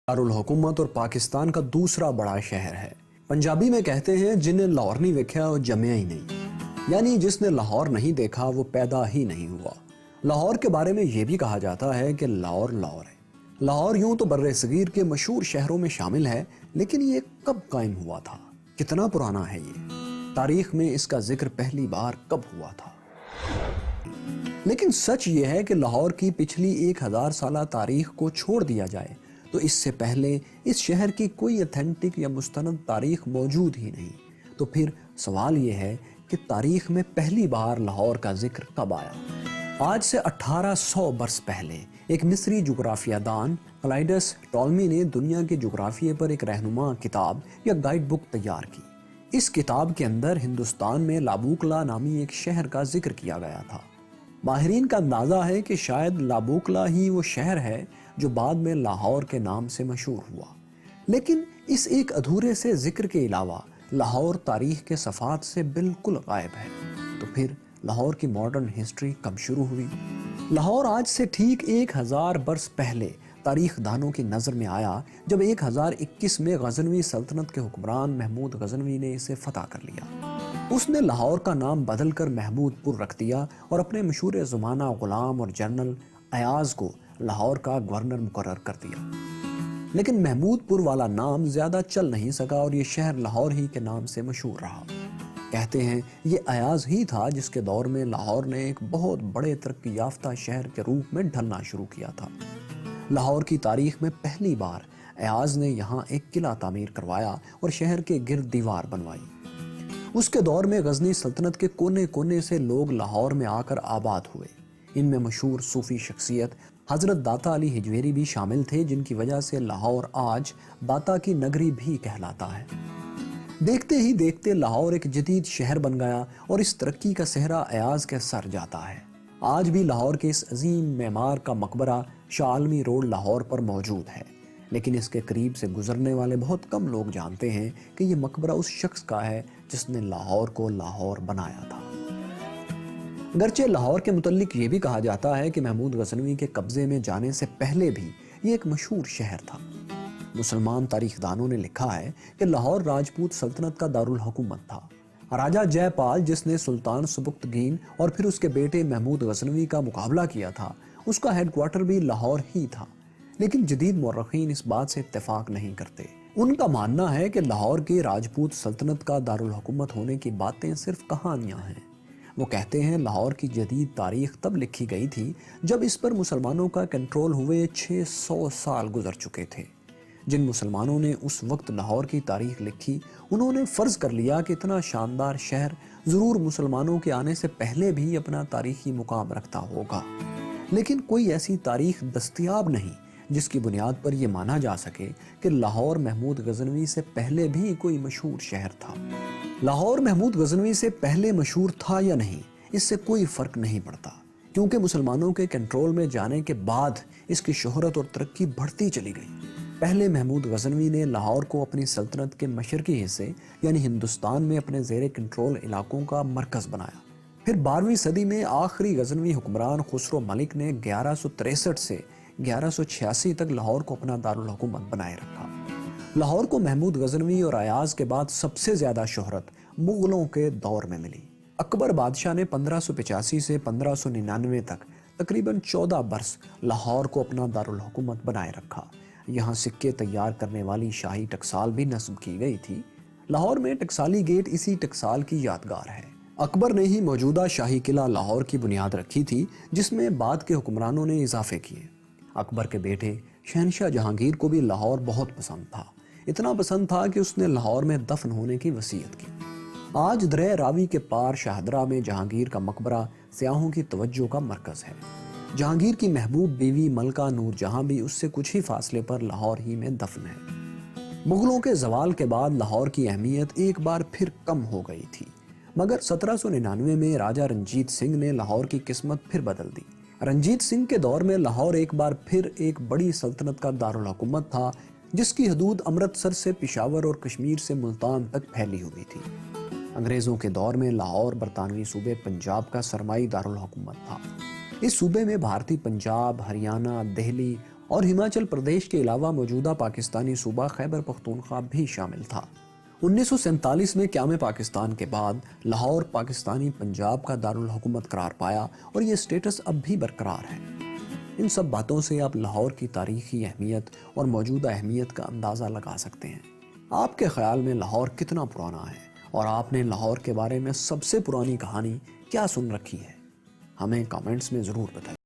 دارالحکومت اور پاکستان کا دوسرا بڑا شہر ہے۔ پنجابی میں کہتے ہیں جن نے لاہور نہیں دیکھا وہ جمیا ہی نہیں، یعنی جس نے لاہور نہیں دیکھا وہ پیدا ہی نہیں ہوا۔ لاہور کے بارے میں یہ بھی کہا جاتا ہے کہ لاہور لاہور ہے۔ لاہور یوں تو بر صغیر کے مشہور شہروں میں شامل ہے، لیکن یہ کب قائم ہوا تھا؟ کتنا پرانا ہے یہ؟ تاریخ میں اس کا ذکر پہلی بار کب ہوا تھا؟ لیکن سچ یہ ہے کہ لاہور کی پچھلی 1000 سالہ تاریخ کو چھوڑ دیا جائے تو اس سے پہلے اس شہر کی کوئی اتھینٹک یا مستند تاریخ موجود ہی نہیں۔ تو پھر سوال یہ ہے کہ تاریخ میں پہلی بار لاہور کا ذکر کب آیا؟ آج سے 1800 برس پہلے ایک مصری جغرافیہ دان کلائڈس ٹولمی نے دنیا کے جغرافیے پر ایک رہنما کتاب یا گائیڈ بک تیار کی۔ اس کتاب کے اندر ہندوستان میں لابوکلا نامی ایک شہر کا ذکر کیا گیا تھا۔ ماہرین کا اندازہ ہے کہ شاید لابوکلا ہی وہ شہر ہے جو بعد میں لاہور کے نام سے مشہور ہوا۔ لیکن اس ایک ادھورے سے ذکر کے علاوہ لاہور تاریخ کے صفحات سے بالکل غائب ہے۔ تو پھر لاہور کی ماڈرن ہسٹری کب شروع ہوئی؟ لاہور آج سے ٹھیک 1000 برس پہلے تاریخ دانوں کی نظر میں آیا جب 1021 میں غزنوی سلطنت کے حکمران محمود غزنوی نے اسے فتح کر لیا۔ اس نے لاہور کا نام بدل کر محمود پور رکھ دیا اور اپنے مشہور زمانہ غلام اور جنرل ایاز کو لاہور کا گورنر مقرر کر دیا۔ لیکن محمود پور والا نام زیادہ چل نہیں سکا اور یہ شہر لاہور ہی کے نام سے مشہور رہا۔ کہتے ہیں یہ ایاز ہی تھا جس کے دور میں لاہور نے ایک بہت بڑے ترقی یافتہ شہر کے روپ میں ڈھلنا شروع کیا تھا۔ لاہور کی تاریخ میں پہلی بار ایاز نے یہاں ایک قلعہ تعمیر کروایا اور شہر کے گرد دیوار بنوائی۔ اس کے دور میں غزنی سلطنت کے کونے کونے سے لوگ لاہور میں آ کر آباد ہوئے۔ ان میں مشہور صوفی شخصیت حضرت داتا علی ہجویری بھی شامل تھے، جن کی وجہ سے لاہور آج داتا کی نگری بھی کہلاتا ہے۔ دیکھتے ہی دیکھتے لاہور ایک جدید شہر بن گیا اور اس ترقی کا صحرا ایاز کے سر جاتا ہے۔ آج بھی لاہور کے اس عظیم معمار کا مقبرہ شاہ عالمی روڈ لاہور پر موجود ہے، لیکن اس کے قریب سے گزرنے والے بہت کم لوگ جانتے ہیں کہ یہ مقبرہ اس شخص کا ہے جس نے لاہور کو لاہور بنایا تھا۔ گرچہ لاہور کے متعلق یہ بھی کہا جاتا ہے کہ محمود غزنوی کے قبضے میں جانے سے پہلے بھی یہ ایک مشہور شہر تھا۔ مسلمان تاریخ دانوں نے لکھا ہے کہ لاہور راجپوت سلطنت کا دارالحکومت تھا۔ راجہ جے پال، جس نے سلطان سبکتگین اور پھر اس کے بیٹے محمود غزنوی کا مقابلہ کیا تھا، اس کا ہیڈ کوارٹر بھی لاہور ہی تھا۔ لیکن جدید مورخین اس بات سے اتفاق نہیں کرتے۔ ان کا ماننا ہے کہ لاہور کی راجپوت سلطنت کا دارالحکومت ہونے کی باتیں صرف کہانیاں ہیں۔ وہ کہتے ہیں لاہور کی جدید تاریخ تب لکھی گئی تھی جب اس پر مسلمانوں کا کنٹرول ہوئے 600 سال گزر چکے تھے۔ جن مسلمانوں نے اس وقت لاہور کی تاریخ لکھی، انہوں نے فرض کر لیا کہ اتنا شاندار شہر ضرور مسلمانوں کے آنے سے پہلے بھی اپنا تاریخی مقام رکھتا ہوگا۔ لیکن کوئی ایسی تاریخ دستیاب نہیں جس کی بنیاد پر یہ مانا جا سکے کہ لاہور محمود غزنوی سے پہلے بھی کوئی مشہور شہر تھا۔ لاہور محمود غزنوی سے پہلے مشہور تھا یا نہیں، اس سے کوئی فرق نہیں پڑتا، کیونکہ مسلمانوں کے کنٹرول میں جانے کے بعد اس کی شہرت اور ترقی بڑھتی چلی گئی۔ پہلے محمود غزنوی نے لاہور کو اپنی سلطنت کے مشرقی حصے یعنی ہندوستان میں اپنے زیر کنٹرول علاقوں کا مرکز بنایا۔ پھر 12ویں صدی میں آخری غزنوی حکمران خسرو ملک نے 1163 سے 1186 تک لاہور کو اپنا دارالحکومت بنائے رکھا۔ لاہور کو محمود غزنوی اور ایاز کے بعد سب سے زیادہ شہرت مغلوں کے دور میں ملی۔ اکبر بادشاہ نے 1585 سے 1599 تک تقریباً 14 برس لاہور کو اپنا دارالحکومت بنائے رکھا۔ یہاں سکے تیار کرنے والی شاہی ٹکسال بھی نصب کی گئی تھی۔ لاہور میں ٹکسالی گیٹ اسی ٹکسال کی یادگار ہے۔ اکبر نے ہی موجودہ شاہی قلعہ لاہور کی بنیاد رکھی تھی، جس میں بعد کے حکمرانوں نے اضافے کیے۔ اکبر کے بیٹے شہنشاہ جہانگیر کو بھی لاہور بہت پسند تھا، اتنا پسند تھا کہ اس نے لاہور میں دفن ہونے کی وصیت کی۔ آج درہ راوی کے پار شاہدرہ میں جہانگیر کا مقبرہ سیاحوں کی توجہ کا مرکز ہے۔ جہانگیر کی محبوب بیوی ملکہ نور جہاں بھی اس سے کچھ ہی فاصلے پر لاہور ہی میں دفن ہے۔ مغلوں کے زوال کے بعد لاہور کی اہمیت ایک بار پھر کم ہو گئی تھی، مگر 1799 میں راجہ رنجیت سنگھ نے لاہور کی قسمت پھر بدل دی۔ رنجیت سنگھ کے دور میں لاہور ایک بار پھر ایک بڑی سلطنت کا دارالحکومت تھا، جس کی حدود امرتسر سے پشاور اور کشمیر سے ملتان تک پھیلی ہوئی تھی۔ انگریزوں کے دور میں لاہور برطانوی صوبے پنجاب کا سرمائی دارالحکومت تھا۔ اس صوبے میں بھارتی پنجاب، ہریانہ، دہلی اور ہماچل پردیش کے علاوہ موجودہ پاکستانی صوبہ خیبر پختونخوا بھی شامل تھا۔ 1947 میں قیام پاکستان کے بعد لاہور پاکستانی پنجاب کا دارالحکومت قرار پایا اور یہ سٹیٹس اب بھی برقرار ہے۔ ان سب باتوں سے آپ لاہور کی تاریخی اہمیت اور موجودہ اہمیت کا اندازہ لگا سکتے ہیں۔ آپ کے خیال میں لاہور کتنا پرانا ہے اور آپ نے لاہور کے بارے میں سب سے پرانی کہانی کیا سن رکھی ہے؟ ہمیں کامنٹس میں ضرور بتائیں۔